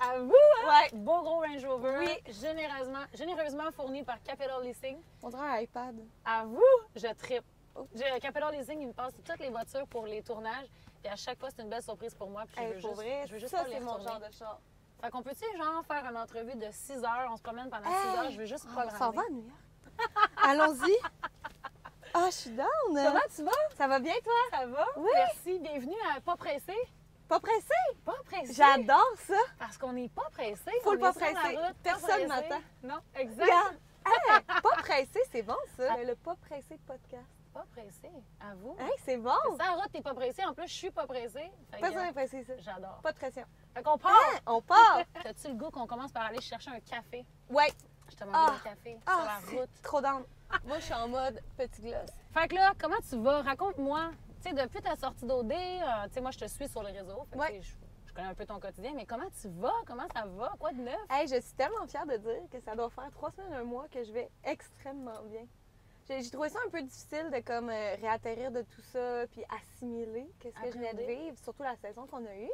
À vous, hein? Ouais. Beau gros Range Rover. Oui. Généreusement fourni par Capital Leasing. On dirait un iPad. À vous, je trippe. Capital Leasing, il me passe toutes les voitures pour les tournages. Et à chaque fois, c'est une belle surprise pour moi. Puis je veux juste ça, pas les c'est mon retourner. genre de char. Fait qu'on peut-tu, genre, faire une entrevue de 6 heures? On se promène pendant 6 heures. Je veux juste pas le On s'en va ramener. à New York. Allons-y. Ah, je suis down. Ça va, tu vas? Ça va bien, toi? Ça va? Oui. Merci. Bienvenue à Pas pressé. Pas pressé? Pas pressé. J'adore ça. Parce qu'on n'est pas pressé. Faut on le pas est sur la pressé. route, pas Personne pressé. m'attend. Non, exact. Regarde. Hey, pas pressé, c'est bon, ça. Le pas pressé podcast. Pas pressé. À vous. Hey, c'est bon. Sur la route, t'es pas pressé. En plus, je suis pas pressée. Fait Pas que, ça pressé, ça. J'adore. Pas de pression. Fait qu'on part. Hein? On part. T'as-tu le goût qu'on commence par aller chercher un café? Ouais. Je te demande un café sur la c'est route. trop down. Moi, je suis en mode petit gloss. Fait que là, comment tu vas? Raconte-moi. Tu sais, depuis ta sortie d'OD, tu sais, moi, je te suis sur les réseaux. Fait que, Ouais. tu sais, je connais un peu ton quotidien, mais comment tu vas? Comment ça va? Quoi de neuf? Hey, je suis tellement fière de dire que ça doit faire 3 semaines, un mois que je vais extrêmement bien. J'ai trouvé ça un peu difficile de comme réatterrir de tout ça puis assimiler qu'est-ce que je venais de Appréhender. vivre, surtout la saison qu'on a eue.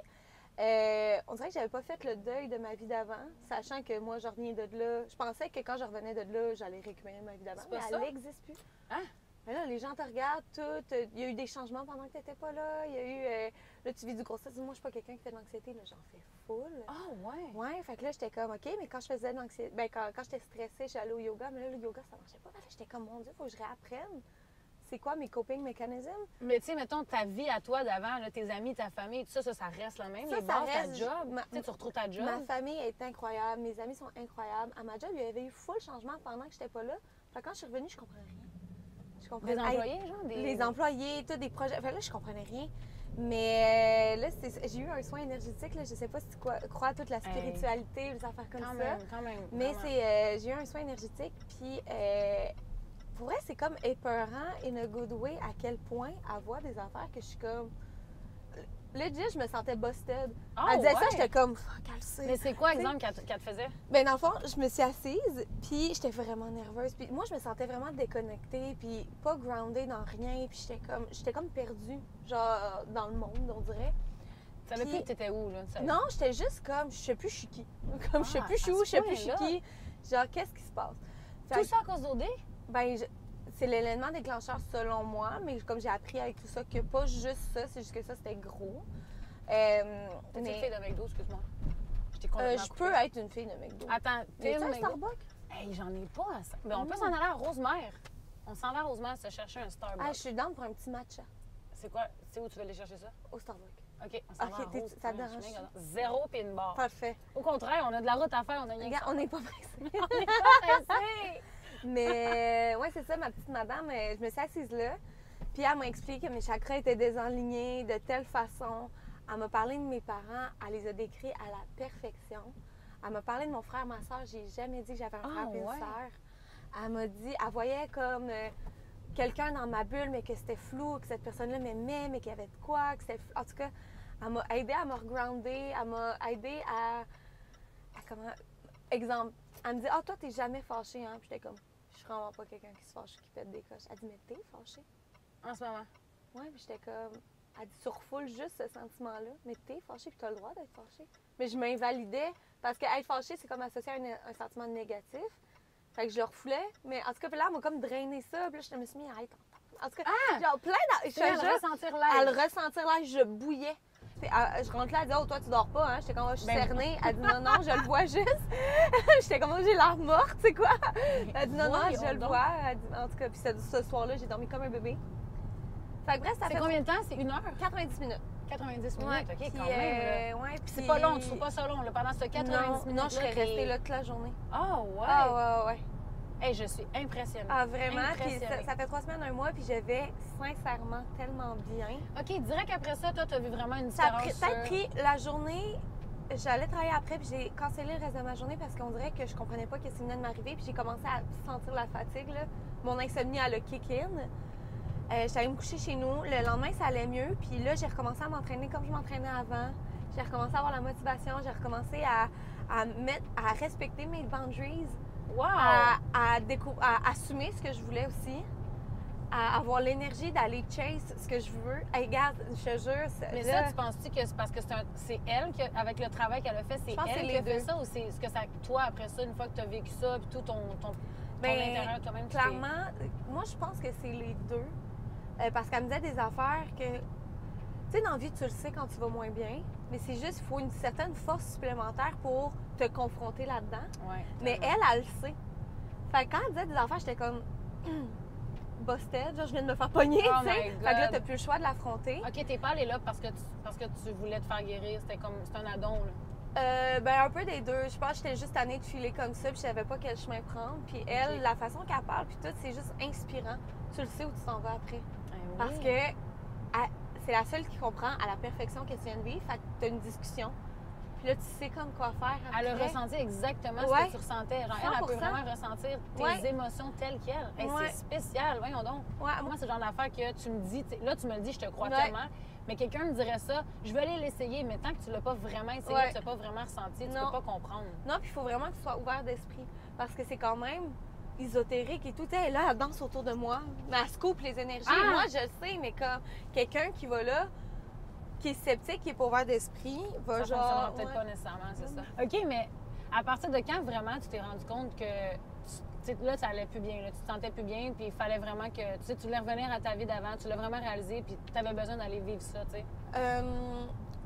On dirait que j'avais pas fait le deuil de ma vie d'avant, sachant que moi, je reviens de là. Je pensais que quand je revenais de là, j'allais récupérer ma vie d'avant, C'est mais pas elle ça? n'existe plus. Hein? Mais là, les gens te regardent, tout. Il y a eu des changements pendant que tu n'étais pas là. Il y a eu. Là, tu vis du gros stress. Moi, je suis pas quelqu'un qui fait de l'anxiété, mais j'en fais full. Ah, ouais. Ouais, fait que là, j'étais comme, OK, mais quand je faisais de l'anxiété, ben, quand j'étais stressée, j'allais au yoga, mais là, le yoga, ça marchait pas. Fait que j'étais comme, mon Dieu, il faut que je réapprenne. C'est quoi mes coping mécanismes? Mais tu sais, mettons, ta vie à toi d'avant, là, tes amis, ta famille, tout ça, ça reste le même. Ça, Les ça bases, ta reste- job. ma- Tu sais, tu retrouves ta job. Ma famille est incroyable, mes amis sont incroyables. À ma job, il y avait eu full changement pendant que j'étais pas là. Fait que quand je suis revenue, je comprenais rien. Je comprenais Des employés, genre? Des... Les employés, tous des projets. Fait que là, je comprenais rien. Mais là, j'ai eu un soin énergétique. Là, je sais pas si tu crois à toute la spiritualité, les affaires comme Quand ça. même, quand même. Mais vraiment. j'ai eu un soin énergétique, puis pour vrai, c'est comme épeurant in a good way à quel point avoir des affaires que je suis comme. Legit, je me sentais busted. Ah, Elle disait ouais. ça, j'étais comme, fuck, elle le sait. Mais c'est quoi, Tu sais, exemple, qu'elle te faisait? Ben, dans le fond, je me suis assise, puis j'étais vraiment nerveuse. Puis moi, je me sentais vraiment déconnectée, puis pas groundée dans rien. Puis j'étais comme perdue, genre, dans le monde, on dirait. Tu savais Puis- plus que t'étais où, là? Non, j'étais juste comme, je sais plus je suis qui. Comme, je sais Ah, plus je suis à où, ce je sais plus je suis point-là. qui. Genre, qu'est-ce qui se passe? Fait Tout que, ça à cause d'OD? ben, c'est l'élément déclencheur selon moi, mais comme j'ai appris avec tout ça, que pas juste ça, c'est juste que ça, c'était gros. T'es une Mais fille de McDo, excuse-moi. Je t'ai complètement je coupé. peux être une fille de McDo. Attends, t'es T'es une un McDo? Starbucks? Hey, j'en ai pas à ça. Ben, on peut s'en aller à Rosemère. On s'en va à Rosemère se chercher un Starbucks. Ah, je suis down pour un petit matcha C'est quoi? C'est où tu veux aller chercher ça? au Starbucks. OK, on s'en Ok, va à Rose. ça te Ah, je dérange? suis méga- Zéro pin bar. Parfait. Au contraire, on a de la route à faire. On a rien Regarde, que on ça. n'est pas pressés. On est pas pressés. Mais ouais, c'est ça, ma petite madame, je me suis assise là. Puis elle m'a expliqué que mes chakras étaient désalignés de telle façon. Elle m'a parlé de mes parents, elle les a décrits à la perfection. Elle m'a parlé de mon frère, ma soeur. J'ai jamais dit que j'avais un Ah, frère et une ouais. sœur. Elle m'a dit, elle voyait comme quelqu'un dans ma bulle, mais que c'était flou, que cette personne-là m'aimait, mais qu'il y avait de quoi, que c'était. En tout cas, elle m'a aidé à me regrounder, elle m'a aidé à comment. Exemple, elle me dit, ah, toi, t'es jamais fâchée, hein? Puis j'étais comme, je suis vraiment pas quelqu'un qui se fâche, qui pète des coches. Elle dit, mais t'es fâchée? En ce moment. Ouais, puis j'étais comme, elle dit, tu refoules juste ce sentiment-là, mais t'es fâchée, puis t'as le droit d'être fâchée. Mais je m'invalidais, parce que être fâchée, c'est comme associé à un sentiment négatif. Fait que je le refoulais, mais en tout cas, puis là, elle m'a comme drainé ça, puis là, je me suis mis à être. En tout cas, genre plein de. Je Tu veux te le jure, ressentir à le live. ressentir là, je bouillais. Puis, je rentre là, elle dit, oh, toi, tu dors pas, hein? J'étais comme, je suis Ben, cernée. Elle dit, non, non, je le vois juste. J'étais comme, oh, j'ai l'air morte, c'est quoi? Elle dit, non, non, Voyons je le donc. vois. Elle dit, en tout cas, puis ce soir-là, j'ai dormi comme un bébé. Fait que bref, ça C'est fait combien de temps? C'est 1 heure? 90 minutes. 90 minutes, Ouais, OK, puis, quand même. là. ouais, C'est puis- pas long, tu trouves pas ça long, là, pendant ce 90 minutes. Non, je serais restée là toute la journée. Ah, ouais. Ah, ouais, ouais. Hey, je suis impressionnée. Ah, vraiment. Puis Impressionnée. ça fait 3 semaines, un mois, puis je vais sincèrement tellement bien. OK, direct après ça, toi, tu as vu vraiment une Ça a différence. peut-être pris la journée. J'allais travailler après, puis j'ai cancellé le reste de ma journée parce qu'on dirait que je comprenais pas ce qui venait de m'arriver, puis j'ai commencé à sentir la fatigue. Là. Mon insomnie, elle a kick in. J'étais allée me coucher chez nous. Le lendemain, ça allait mieux, puis là, j'ai recommencé à m'entraîner comme je m'entraînais avant. J'ai recommencé à avoir la motivation, j'ai recommencé à respecter mes boundaries, Wow! à assumer ce que je voulais aussi. à avoir l'énergie d'aller chase ce que je veux. Hey, regarde, je te jure. Mais là, ça, tu penses-tu que c'est parce que c'est elle, avec le travail qu'elle a fait, c'est elle qui a fait ça ou c'est ce que ça, toi, après ça, une fois que tu as vécu ça, puis tout ton intérieur toi-même? Clairement, moi, je pense que c'est les deux. Parce qu'elle me disait des affaires que, tu sais, dans la vie, tu le sais quand tu vas moins bien, mais c'est juste, il faut une certaine force supplémentaire pour te confronter là-dedans. Ouais, mais elle le sait. Fait que quand elle disait des affaires, j'étais comme... busted, genre je viens de me faire pogner, tu sais. Fait que là, t'as plus le choix de l'affronter. OK, t'es pas allée là parce que tu voulais te faire guérir. C'était un addon, là. Ben un peu des deux. Je pense que j'étais juste tannée de filer comme ça, puis je savais pas quel chemin prendre. Puis elle, la façon qu'elle parle, puis tout, c'est juste inspirant. Tu le sais où tu t'en vas après. Oui. Parce que c'est la seule qui comprend à la perfection que tu viens de vivre. Fait que t'as une discussion. Puis là, tu sais comme quoi faire après. Elle a ressenti exactement ce que tu ressentais. Genre, elle peut vraiment ressentir tes émotions telles quelles. Hey, c'est spécial, voyons donc. Moi, c'est le genre d'affaire que tu me dis, là, tu me le dis, je te crois tellement. Mais quelqu'un me dirait ça, je vais aller l'essayer, mais tant que tu l'as pas vraiment essayé, tu l'as pas vraiment ressenti, tu peux pas comprendre. Non, puis il faut vraiment que tu sois ouvert d'esprit. Parce que c'est quand même ésotérique et tout. Elle, là, elle danse autour de moi. Mais elle se coupe les énergies. Moi, je le sais, mais comme quelqu'un qui va là, qui est sceptique, qui est pas ouvert d'esprit, va ça genre... peut-être pas nécessairement, c'est ça. OK, mais à partir de quand vraiment tu t'es rendu compte que là, ça allait plus bien, là, tu te sentais plus bien, puis il fallait vraiment que tu voulais revenir à ta vie d'avant, tu l'as vraiment réalisé, puis tu avais besoin d'aller vivre ça, tu sais?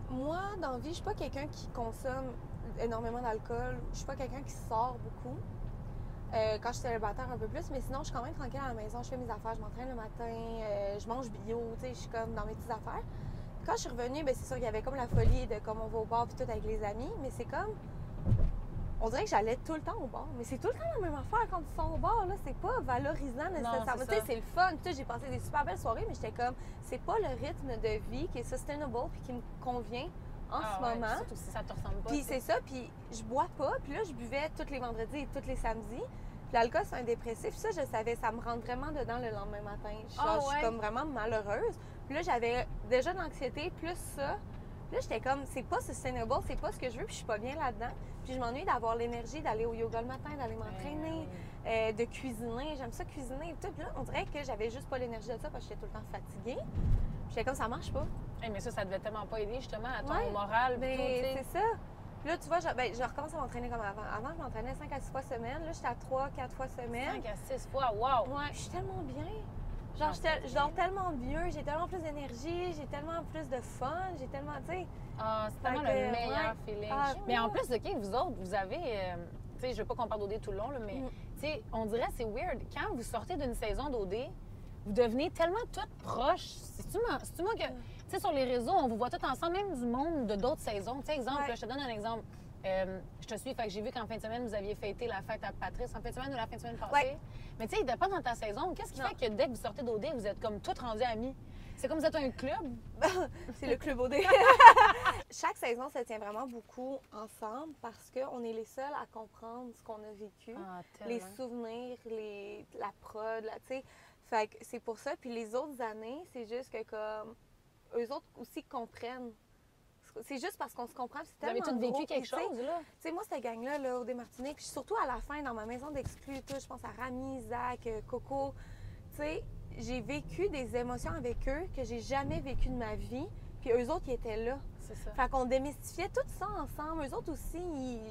Moi, dans la vie, je suis pas quelqu'un qui consomme énormément d'alcool. Je suis pas quelqu'un qui sort beaucoup. Quand je suis célibataire, un peu plus, mais sinon, je suis quand même tranquille à la maison. Je fais mes affaires, je m'entraîne le matin, je mange bio, tu sais, je suis comme dans mes petites affaires. Quand je suis revenue, bien, c'est sûr qu'il y avait comme la folie de comme on va au bar puis tout avec les amis, mais c'est comme... On dirait que j'allais tout le temps au bar, mais c'est tout le temps la même affaire quand tu sors au bar, là. C'est pas valorisant nécessairement. Tu sais, c'est le fun. Tu sais, j'ai passé des super belles soirées, mais j'étais comme... C'est pas le rythme de vie qui est sustainable puis qui me convient en ce moment. Surtout si ça te ressemble pas. Puis c'est ça, puis je bois pas, puis là, je buvais tous les vendredis et tous les samedis. Puis l'alcool, c'est un dépressif. Ça, je savais, ça me rentre vraiment dedans le lendemain matin. Je suis comme vraiment malheureuse. Puis là, j'avais déjà de l'anxiété, plus ça. Puis là, j'étais comme, c'est pas sustainable, c'est pas ce que je veux, puis je suis pas bien là-dedans. Puis je m'ennuie d'avoir l'énergie d'aller au yoga le matin, d'aller m'entraîner, de cuisiner. J'aime ça cuisiner et tout. Puis là, on dirait que j'avais juste pas l'énergie de ça parce que j'étais tout le temps fatiguée. Puis j'étais comme, ça marche pas. Hey, mais ça devait tellement pas aider justement à ton moral. Mais c'est ça. Puis là, tu vois, je recommence à m'entraîner comme avant. Avant, je m'entraînais 5 à 6 fois semaine. Là, j'étais à 3-4 fois semaine. 5 à 6 fois, wow! Ouais, je suis tellement bien. Genre, je dors tellement mieux, j'ai tellement plus d'énergie, j'ai tellement plus de fun, j'ai tellement, tu sais... Ah, c'est tellement le meilleur feeling. Mais en plus, OK, vous autres, vous avez... tu sais, je veux pas qu'on parle d'OD tout le long, là, mais tu sais, on dirait c'est weird. Quand vous sortez d'une saison d'OD, vous devenez tellement toutes proches. C'est-tu moi que... Tu sais, sur les réseaux, on vous voit tous ensemble, même du monde de d'autres saisons. Tu sais, exemple, là, je te donne un exemple. Je te suis, fait que j'ai vu qu'en fin de semaine, vous aviez fêté la fête à Patrice, en fin de semaine ou la fin de semaine passée. Ouais. Mais tu sais, il n'était pas dans ta saison. Qu'est-ce qui fait que dès que vous sortez d'OD, vous êtes comme toutes rendues amies? C'est comme vous êtes un club? C'est le club OD. Chaque saison se tient vraiment beaucoup ensemble parce qu'on est les seuls à comprendre ce qu'on a vécu. Les souvenirs, la prod, tu sais. Fait que c'est pour ça. Puis les autres années, c'est juste que comme eux autres aussi comprennent. C'est juste parce qu'on se comprend. Vous avez tous vécu quelque chose, là? Tu sais, moi, cette gang-là, là, au Desmartiniques, puis surtout à la fin, dans ma maison d'exclus, je pense à Rami, Zach, Coco, tu sais, j'ai vécu des émotions avec eux que j'ai jamais vécues de ma vie, puis eux autres, ils étaient là. C'est ça. Fait qu'on démystifiait tout ça ensemble. Eux autres aussi,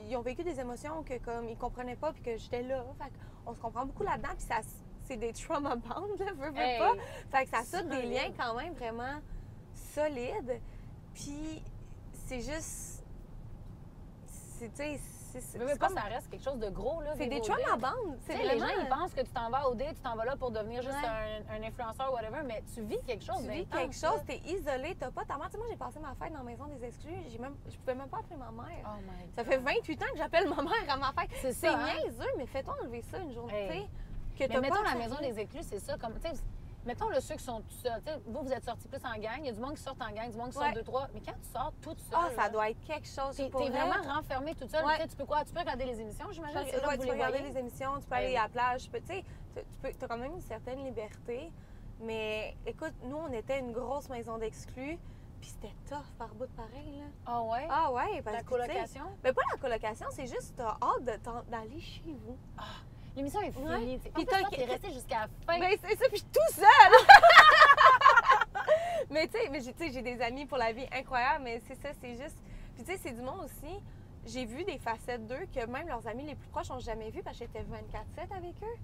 ils ont vécu des émotions que, comme, ils comprenaient pas, puis que j'étais là. Fait qu'on se comprend beaucoup là-dedans, puis ça, c'est des trauma bonds, là, veux pas. Fait que ça soude des liens quand même vraiment solides. Puis... c'est juste... tu sais, c'est pas ça reste quelque chose de gros, là. C'est des trauma bands. Les gens, ils pensent que tu t'en vas à OD, tu t'en vas là pour devenir juste un influenceur ou whatever, mais tu vis quelque chose d'intense. Tu vis quelque chose, t'es isolé, t'as pas ta mère. Tu sais, moi, j'ai passé ma fête dans la maison des exclus, je pouvais même pas appeler ma mère. Oh my God. Ça fait 28 ans que j'appelle ma mère à ma fête. C'est niaiseux, mais fais-toi enlever ça une journée, tu sais. Mais mettons, la maison des exclus, c'est ça, comme, tu sais, mettons ceux qui sont tout seuls. Vous êtes sortis plus en gang. Il y a du monde qui sort en gang, du monde qui sort 2-3. Mais quand tu sors toute seule... ça doit être quelque chose. T'es vraiment renfermée toute seule. Tu peux quoi? Tu peux regarder les émissions, j'imagine? Tu peux regarder les émissions, tu peux aller à la plage. Tu sais, tu as quand même une certaine liberté. Mais écoute, nous, on était une grosse maison d'exclus. Puis c'était tough par bout de pareil, là. Ah ouais? Ah ouais. La colocation? Mais pas la colocation, c'est juste t'as hâte d'aller chez vous. L'émission est finie. Ouais. Puis Puis t'es resté jusqu'à la fin. Ben, c'est ça, puis je suis tout seul! Mais tu sais, j'ai des amis pour la vie incroyables, mais c'est ça, c'est juste. Puis tu sais, c'est du monde aussi. J'ai vu des facettes d'eux que même leurs amis les plus proches n'ont jamais vu parce que j'étais 24/7 avec eux.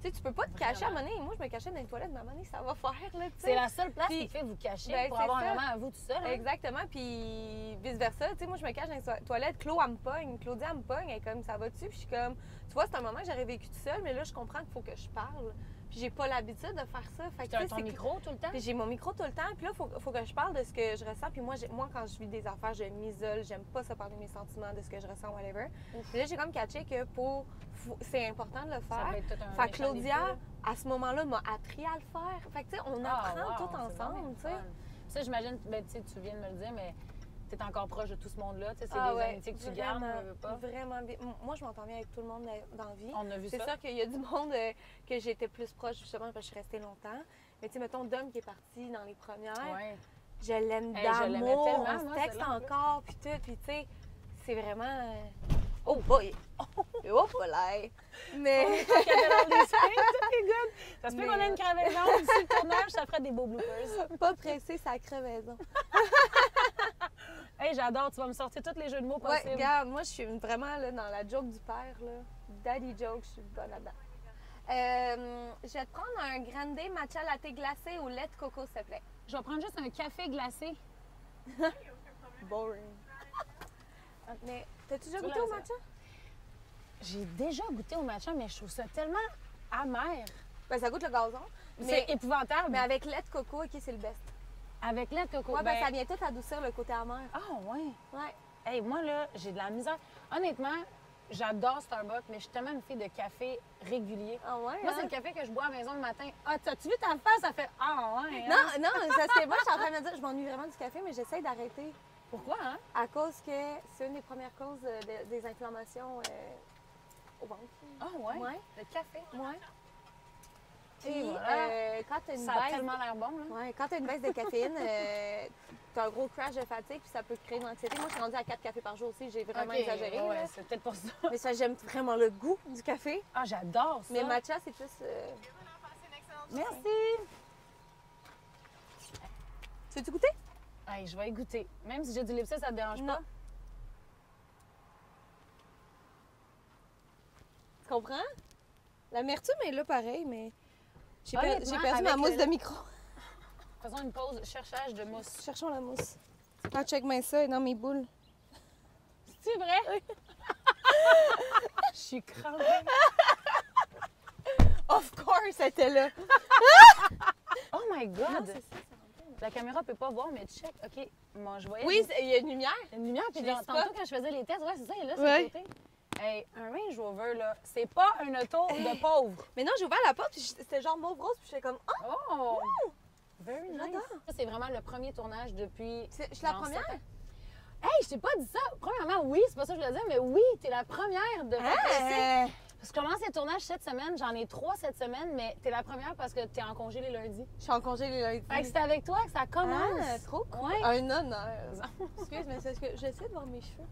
Tu sais, tu peux pas te cacher à un moment donné. Moi, je me cachais dans les toilettes, mais à un moment donné, ça va faire, là, tu sais. C'est la seule place Puis- qui fait vous cacher Ben, pour c'est avoir ça. un moment à vous tout seul. Hein? Exactement, puis vice-versa. Tu sais, moi, je me cache dans les toilettes. Claude, elle me pogne. Claudia, elle me pogne. Elle est comme, ça va dessus. Puis je suis comme, tu vois, c'est un moment que j'aurais vécu tout seul, mais là, je comprends qu'il faut que je parle. Puis j'ai pas l'habitude de faire ça. Fait que, Tu as tu sais, ton c'est- micro tout le temps? Puis j'ai mon micro tout le temps. Puis là, il faut que je parle de ce que je ressens. Puis moi, quand je vis des affaires, je m'isole. J'aime pas ça parler de mes sentiments, de ce que je ressens, whatever. Puis là, j'ai comme catché que c'est important de le Ça faire. peut être tout un Fait que méchant Claudia, défi, à ce moment-là, m'a appris à le faire. Fait que, tu sais, on là. apprend Ah, wow, tout c'est vraiment ensemble, tu sais. fun. Ça, j'imagine, ben, tu sais, tu viens de me le dire, mais tu es encore proche de tout ce monde-là. Tu sais, c'est Ah des ouais, amitiés que tu gardes, vraiment, veux pas. Vraiment bien. Moi, je m'entends bien avec tout le monde dans la vie. On a vu C'est ça. sûr qu'il y a du monde que j'étais plus proche, justement, parce que je suis restée longtemps. Mais tu sais, mettons, Dom qui est parti dans les premières, Ouais. je l'aime Hey, je l'aimais d'amour, tellement, on se moi, texte celle-là, en plus. encore, puis tout, puis tu sais, c'est vraiment... Oh boy! Oh boy! Mais... Ça se peut Mais, qu'on ait une crevaison ici, le tournage, ça ferait des beaux bloopers. pas pressé, ça crevaison. Hey, j'adore, tu vas me sortir tous les jeux de mots Ouais, possibles. regarde, moi, je suis vraiment là, dans la joke du père, là. Daddy joke, je suis bonne là-dedans. Je vais te prendre un grande matcha latte glacé au lait de coco, s'il te plaît. Je vais prendre juste un café glacé. Boring. Mais, t'as-tu déjà Tu goûté l'as, au ça? matcha? J'ai déjà goûté au matcha, mais je trouve ça tellement amer. Ben, ça goûte le gazon. C'est épouvantable. Mais avec lait de coco, OK, c'est le best. Avec lait de coco. Ouais, ben... ça vient tout adoucir le côté amer. Ah, ouais. Ouais. Hey, moi, là, j'ai de la misère. Honnêtement, j'adore Starbucks, mais je suis tellement une fille de café régulier. Ah ouais, Moi, hein? c'est le café que je bois à la maison le matin. Ah, t'as-tu vu ta face? Ça fait Ah, ouais. hein? Non, non, c'est parce que moi, je suis en train de me dire, je m'ennuie vraiment du café, mais j'essaie d'arrêter. Pourquoi, hein? À cause que c'est une des premières causes des inflammations au ventre. Ah, ouais. Ouais. Le café. Ouais. Et Puis, voilà. quand tu as une Ça a baisse... tellement l'air bon, là. Ouais, quand tu as une baisse de caféine, tu as un gros crash de fatigue, puis ça peut te créer de l'anxiété. Moi, je suis rendue à 4 cafés par jour aussi, j'ai vraiment Ok, exagéré. ouais, là. c'est peut-être pour ça. Mais ça, j'aime vraiment le goût du café. Ah, j'adore ça. Mais matcha, c'est plus... Merci. Tu veux-tu goûter? Hey, je vais y goûter. Même si j'ai du lipstick, ça te dérange Non. pas? Tu comprends? L'amertume est là pareil, mais j'ai Honnêtement, perdu ma avec mousse le- de micro. Faisons une pause cherchage de mousse. Cherchons la mousse. Ah, check-moi ça, dans mes boules. C'est vrai? Je suis crevée. Of course, c'était là. Oh my Non, God! c'est ça, La caméra peut pas voir, mais check. OK, moi, je voyais Oui, il y a une lumière. une lumière. Puis je l'ai tantôt, spot. quand je faisais les tests, ouais, c'est ça, il est là, sur Ouais. le côté. Hey, un Range Rover, là, c'est pas un auto de pauvre. Mais non, j'ai ouvert la porte, puis c'était genre mauve rose, puis j'étais comme, oh, Oh! Very nice. J'adore. Ça, c'est vraiment le premier tournage depuis... je suis la genre, première. 7 ans. Hey, je t'ai pas dit ça. Premièrement, oui, c'est pas ça que je voulais dire, mais oui, t'es la première de faire passer. Hein? Je commence les tournages cette semaine. J'en ai 3 cette semaine, mais t'es la première parce que t'es en congé les lundis. Je suis en congé les lundis. Fait que c'est avec toi que ça commence. Ah, trop cool. Ouais. Un honneur. Excuse, mais c'est parce que j'essaie de voir mes cheveux.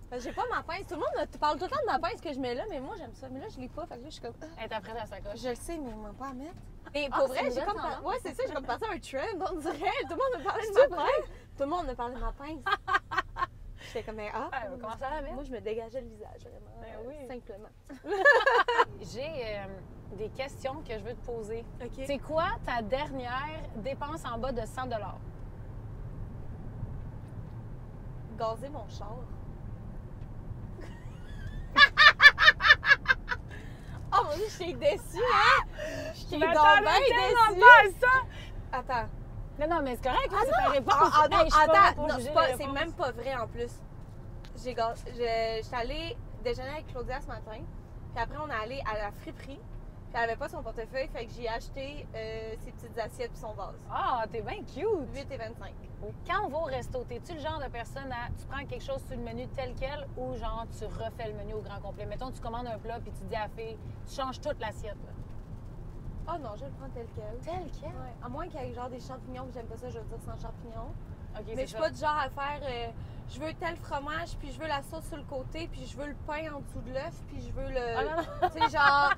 Parce que j'ai pas ma pince. Tout le monde me parle tout le temps de ma pince que je mets là, mais moi j'aime ça. Mais là, je l'ai pas. Fait que là, je suis comme. Elle est après ta sacoche. Je le sais, mais ils m'ont pas à mettre. Et Ah, pour c'est vrai, une j'ai comme. nouvelle tendance. Ouais, c'est ça, j'ai comme passé un trend, on dirait. Tout le monde me parlait de C'est ma vrai? pince. Tout le monde me parlait de ma pince. J'étais comme, mais ah. Ouais, on va commencer à la mettre. Moi, je me dégageais le visage, vraiment. Ben oui. Simplement. J'ai des questions que je veux te poser. OK. C'est quoi ta dernière dépense en bas de 100 $? Gazer mon char. Oh mon dieu, je suis déçue, hein? Je suis donc bien déçue. ça! Attends. Non, mais c'est correct, là, Ah c'est ta réponse. Ah, non, Hey, je suis pas là attends, pour non, juger c'est pas- les c'est réponses. même pas vrai en plus. Je suis allée déjeuner avec Claudia ce matin, puis après on est allé à la friperie, puis elle avait pas son portefeuille, fait que j'ai acheté ses petites assiettes puis son vase. Ah, t'es bien cute! 8,25. Quand on va au resto, t'es-tu le genre de personne à... Tu prends quelque chose sur le menu tel quel ou genre tu refais le menu au grand complet? Mettons, tu commandes un plat puis tu dis à la fille, tu changes toute l'assiette. là. Oh non, je le prends tel quel. Tel quel? Ouais. À moins qu'il y ait genre des champignons, puis j'aime pas ça, je veux dire sans champignons. OK, Mais je suis pas du genre à faire je veux tel fromage, puis je veux la sauce sur le côté, puis je veux le pain en dessous de l'œuf, puis je veux le. Ah non, Tu sais, genre.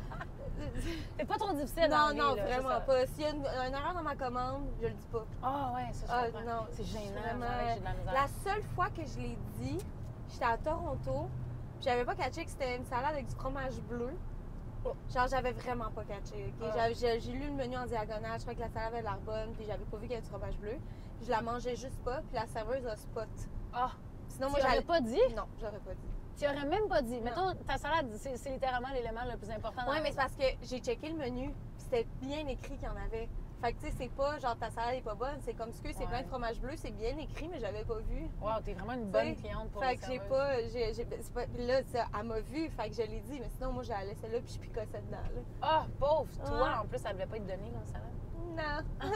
c'est pas trop difficile dans la vie, Non, là, vraiment c'est ça. pas. S'il y a une erreur dans ma commande, je le dis pas. Ah ouais, ça, je comprends. Non. C'est gênant, Vraiment. j'ai de la misère. La seule fois que je l'ai dit, j'étais à Toronto, puis j'avais pas catché que c'était une salade avec du fromage bleu. Oh. Genre, j'avais vraiment pas catché. OK? Ah. J'ai lu le menu en diagonale, je crois que la salade avait l'air bonne, puis j'avais pas vu qu'il y avait du fromage bleu. Je la mangeais juste pas, puis la serveuse a spot. Ah, Sinon, tu moi, aurais j'allais. pas dit? Non, j'aurais pas dit. Tu aurais même pas dit. Non. Mettons, ta salade, c'est littéralement l'élément le plus important dans Oui, la mais c'est maison. parce que j'ai checké le menu, puis c'était bien écrit qu'il y en avait. Fait que, tu sais, c'est pas genre ta salade est pas bonne, c'est comme ce que c'est Ouais. plein de fromage bleu, c'est bien écrit, mais j'avais pas vu. Wow, t'es vraiment une Tu bonne sais, cliente pour Fait les que j'ai serveuses. pas. C'est pas. Là, ça, elle m'a vu, fait que je l'ai dit, mais sinon, moi, je la laissais là, puis je picossais dedans, là. Ah, pauvre! Toi, Ouais. en plus, ça devait pas être donné comme salade. Non.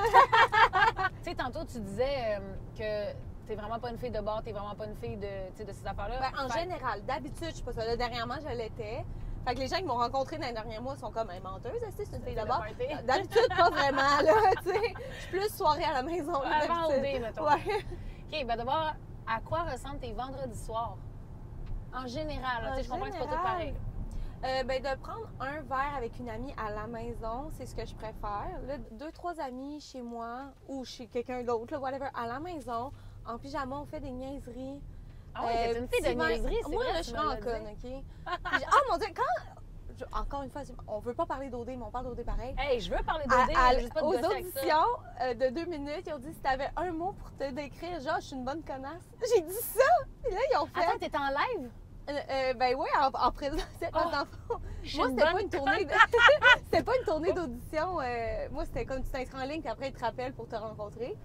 Tu sais, tantôt, tu disais que t'es vraiment pas une fille de bar, t'es vraiment pas une fille de, tu sais, de ces affaires-là. Ben, en Fait- général, d'habitude, je sais pas ça. Là, dernièrement, je l'étais. Fait que les gens qui m'ont rencontrée dans les derniers mois sont comme menteuse, c'est une fille de bar. party. D'habitude, pas vraiment, là, tu sais. Je suis plus soirée à la maison, là, Avant d'habitude. OD, mettons. Ouais. OK, ben d'abord, à quoi ressemblent tes vendredis soirs? En général, là, tu sais, je comprends que c'est pas tout général, pareil. Ben, de prendre un verre avec une amie à la maison, c'est ce que je préfère. Là, 2-3 amis chez moi ou chez quelqu'un d'autre, là, whatever, à la maison, en pyjama, on fait des niaiseries. Ah oui, t'es une fille de petit vin. niaiserie, c'est Moi, vrai, là, tu je suis me en l'as conne, dit. OK? Puis oh mon Dieu, encore une fois, on veut pas parler d'OD, mais on parle d'OD pareil. Hey, je veux parler d'OD, mais juste pas de Aux gosser avec ça. auditions de 2 minutes, ils ont dit si t'avais un mot pour te décrire, genre, je suis une bonne connasse. J'ai dit ça! Et là, ils ont fait. Attends, t'es en live? Ben oui, en présentiel, parce Oh, que dans le fond, je suis moi, une c'était pas bonne une tournée c'était pas une tournée d'audition. Moi, c'était comme tu t'inscris en ligne, puis après, ils te rappellent pour te rencontrer.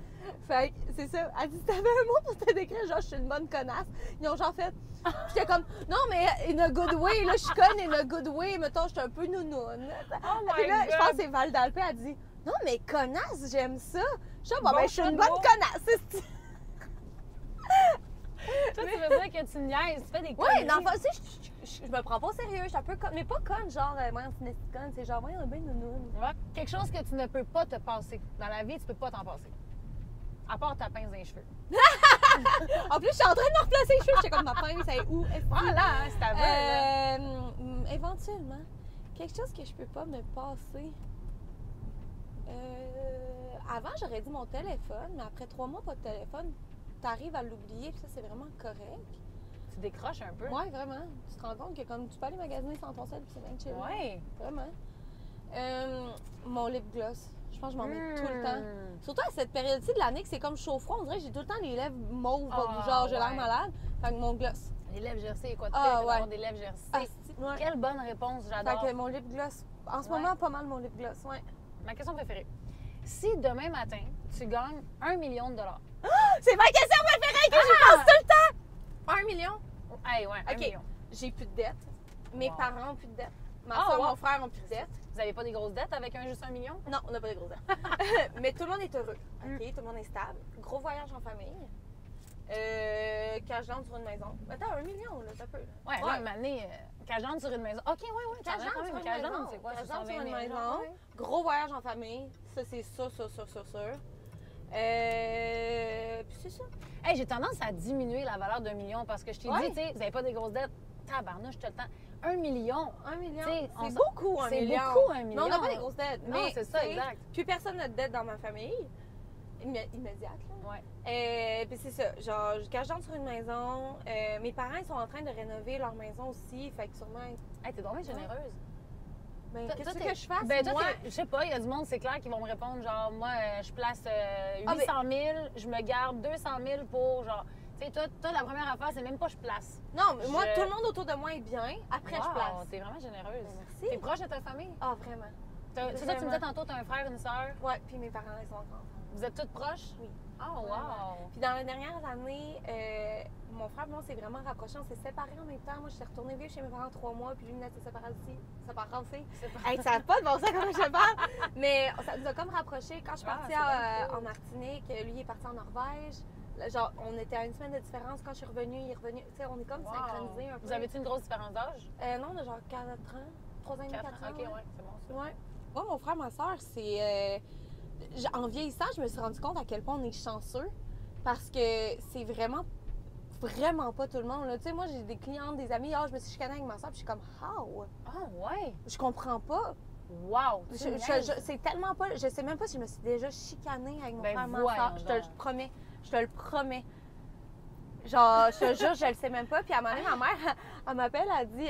Fait que c'est ça. Elle dit, si t'avais un mot pour te décrire, genre, je suis une bonne connasse. Ils ont genre fait. J'étais comme, non, mais in a good way, là, je suis conne in a good way. Mettons, j'étais un peu nounoune. Oh Puis my là, je pense que God! c'est Val d'Alpé, elle dit, non, mais connasse, j'aime ça. Je suis bon, Bon ben, je suis une jeu de bonne mots. connasse. c'est- Toi, tu veux dire que tu niaises, tu fais des Oui, conneries. dans le fond, tu sais, je me prends pas au sérieux. Je suis un peu conne, mais pas conne, genre, moi, c'est une petite conne. C'est genre, ouais, on est bien nounoune. Ouais. Quelque chose que tu ne peux pas te passer. Dans la vie, tu peux pas t'en passer. À part ta pince dans les cheveux. En plus, je suis en train de me replacer les cheveux. J'étais comme, ma pince, elle est où? Voilà, hein, c'est ta là. Éventuellement, quelque chose que je peux pas me passer. Avant, j'aurais dit mon téléphone, mais après 3 mois, pas de téléphone, t'arrives à l'oublier, puis ça, c'est vraiment correct. Tu décroches un peu. Ouais, vraiment. Tu te rends compte que comme tu peux aller magasiner sans ton sel, puis c'est bien chill. Ouais. Vraiment. Mon lip gloss. Je pense que je m'en mets tout le temps. Hmm. Surtout à cette période-ci de l'année que c'est comme chaud-froid, on dirait que j'ai tout le temps les lèvres mauves, Ah, genre j'ai l'air ouais. malade. Fait que mon gloss. Les lèvres gercées, quoi de Ah, fait ouais. d'avoir des lèvres gercées. Ah, c'est- ouais. Quelle bonne réponse, Fait j'adore. que mon lip gloss. En ce Ouais. moment, pas mal mon lip gloss, ouais. Ma question préférée. Si demain matin, tu gagnes 1 million de dollars. C'est ma question préférée que j'y pense tout le temps! 1 million? Hey, ouais, 1 OK. million. J'ai plus de dettes. Mes Wow. parents ont plus de dettes. Ma Ah, soeur, wow. mon frère ont plus de dettes. Vous n'avez pas des grosses dettes avec juste 1 million? Non, on n'a pas de grosses dettes. Mais tout le monde est heureux. OK? Tout le monde est stable. Gros voyage en famille. Cash down sur une maison. Attends, 1 million, là, ça peut. Ouais, là, une année, cash down sur une maison. OK, ouais, Cash down sur une cash down, maison. c'est quoi? Cash down sur 620 une 000, maison. genre, ouais. Gros voyage en famille. Ça, c'est sûr. Puis c'est ça. Hey, j'ai tendance à diminuer la valeur d'1 million parce que je t'ai Ouais. dit, tu sais, vous n'avez pas des grosses dettes. Tabarnouche, tout le temps. 1 million. 1 million. T'sais, on C'est s'en- beaucoup, 1 c'est million. beaucoup, 1 Mais on n'a million. pas des grosses dettes. Non, Mais, c'est ça, t'sais, exact. Plus personne n'a de dette dans ma famille. Immédiate, là. Ouais. Puis c'est ça. Genre, je cache down sur une maison. Mes parents, ils sont en train de rénover leur maison aussi. Fait que sûrement. Hey, t'es vraiment généreuse. Ben, Toi, qu'est-ce toi, que t'es- je fasse? Ben, toi, moi? je sais pas, il y a du monde, c'est clair, qui vont me répondre, genre, moi, je place 800 Ah, 000, je me garde 200 000 pour, genre, tu sais, toi, la première affaire, c'est même pas je place. Non, mais moi, Je- tout le monde autour de moi est bien. Après, je Wow, place. T'es vraiment généreuse. Ben, merci. T'es proche de ta famille? Ah, vraiment. C'est ça, tu me disais Vraiment. tantôt, t'as un frère, une sœur. Ouais, puis mes parents, ils sont encore ensemble. Vous êtes toutes proches? Oui. Oh, wow! Vraiment. Puis dans les dernières années, mon frère et moi, on s'est vraiment rapprochés. On s'est séparés en même temps. Moi, je suis retournée vivre chez mes parents 3 mois, puis lui, il s'est séparé aussi. C'est pas- Hey, ça n'a pas de bon sens comment je parle. Mais ça nous a comme rapprochés. Quand je suis partie c'est bien cool. en Martinique, lui, il est parti en Norvège. Là, genre, on était à une semaine de différence. Quand je suis revenue, il est revenu. Tu sais, on est comme Wow. synchronisés un peu. Vous avez-tu une grosse différence d'âge? Non, on a genre 4 ans. 3 ans et demi, 4 ans. OK, ouais, c'est bon ça. Ouais. Moi, mon frère, ma soeur, c'est. En vieillissant, je me suis rendu compte à quel point on est chanceux. Parce que c'est vraiment pas tout le monde. Tu sais, moi, j'ai des clientes, des amis, je me suis chicanée avec ma soeur, puis je suis comme, how? Ah, ouais. Je comprends pas. Wow. C'est tellement pas. Je sais même pas si je me suis déjà chicanée avec mon frère, ma soeur. Je te le promets. Je te le promets. Genre, je te jure, je le sais même pas. Puis à un moment donné, ma mère, elle m'appelle, elle dit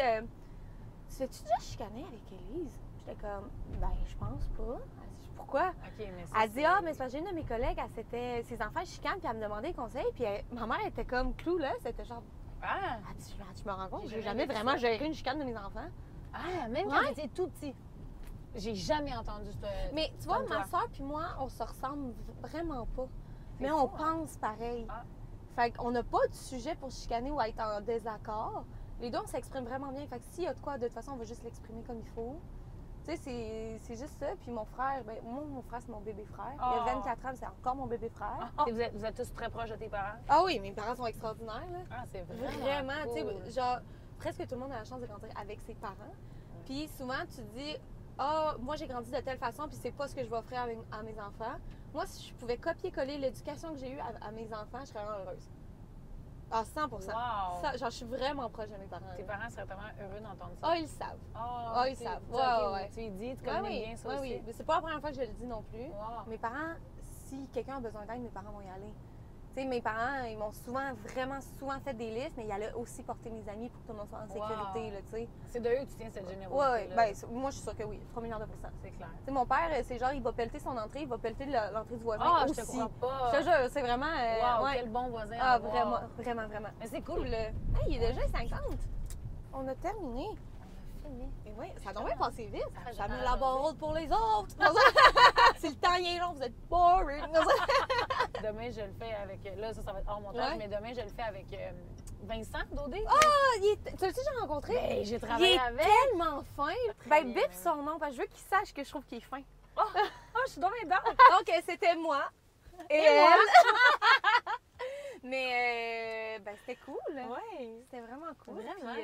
tu t'es-tu déjà chicanée avec Élise? J'étais comme, ben, je pense pas. Elle dit, pourquoi? OK, mais Elle dit, mais c'est parce que j'ai une de mes collègues, ses enfants chicanent, puis elle me demandait des conseils. Puis ma mère était comme clueless, c'était genre. Ah! Elle dit, tu me rends compte, j'ai jamais vraiment géré une chicane de mes enfants. Ah, même quand j'étais tout petit. J'ai jamais entendu ça. Mais tu vois, ma soeur puis moi, on se ressemble vraiment pas. Mais on pense pareil. Ah. Fait qu'on n'a pas de sujet pour chicaner ou être en désaccord. Les deux, on s'exprime vraiment bien. Fait que s'il y a de quoi, de toute façon, on va juste l'exprimer comme il faut. Tu sais, c'est juste ça. Puis mon frère, ben, moi, mon frère, c'est mon bébé frère. Il a 24 ans, c'est encore mon bébé frère. Et vous êtes tous très proches de tes parents? Ah oui, mes parents sont extraordinaires, là. Ah, c'est vraiment tu cool. sais, genre, presque tout le monde a la chance de grandir avec ses parents. Puis souvent, tu te dis, moi, j'ai grandi de telle façon, puis c'est pas ce que je vais offrir à mes enfants. Moi, si je pouvais copier-coller l'éducation que j'ai eue à mes enfants, je serais vraiment heureuse. Ah, 100%. Wow. Ça, genre, je suis vraiment proche de mes parents. Tes parents seraient tellement heureux d'entendre ça. Ah, ils le savent. Ah, ils savent. Ouais. Tu lui dis, tu connais bien ça aussi. Oui, mais c'est pas la première fois que je le dis non plus. Wow. Mes parents, si quelqu'un a besoin d'aide, mes parents vont y aller. Tu sais, mes parents, ils m'ont vraiment souvent fait des listes, mais ils allaient aussi porter mes amis pour que tout le monde soit en sécurité, là, tu sais. C'est de eux que tu tiens cette générosité. Oui, ben, moi, je suis sûre que oui, 3 millions de %. C'est clair. Tu sais, mon père, c'est genre, il va pelleter son entrée, il va pelleter l'entrée du voisin Ah, aussi. je te crois pas. Je te jure, c'est vraiment... Wow, quel bon voisin. Ah, vraiment, vraiment, vraiment. Mais c'est cool. Hey, il est déjà 50. On a terminé. Fini. Et oui, ça a donc bien passé vite. Ça a Jamais jamais la barre arrêté. haute pour les autres. Si le temps est long, vous êtes boring. Demain, je le fais avec... Là, ça va être hors montage, mais demain, je le fais avec Vincent Daudé. Tu l'as-tu déjà rencontré? Ben, j'ai Il travaillé est avec. tellement fin. Très Ben, bien, bip oui. son nom, parce que je veux qu'il sache que je trouve qu'il est fin. Je suis donc bien dedans. Donc, c'était moi. Et elle. Mais, ben, c'était cool. Oui. C'était vraiment cool. Vraiment. Puis,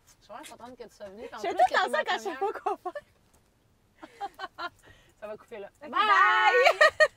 Je suis vraiment contente que tu sois venue. je fais tout dans ça quand je sais pas quoi faire. Ça va couper là. Ok, bye!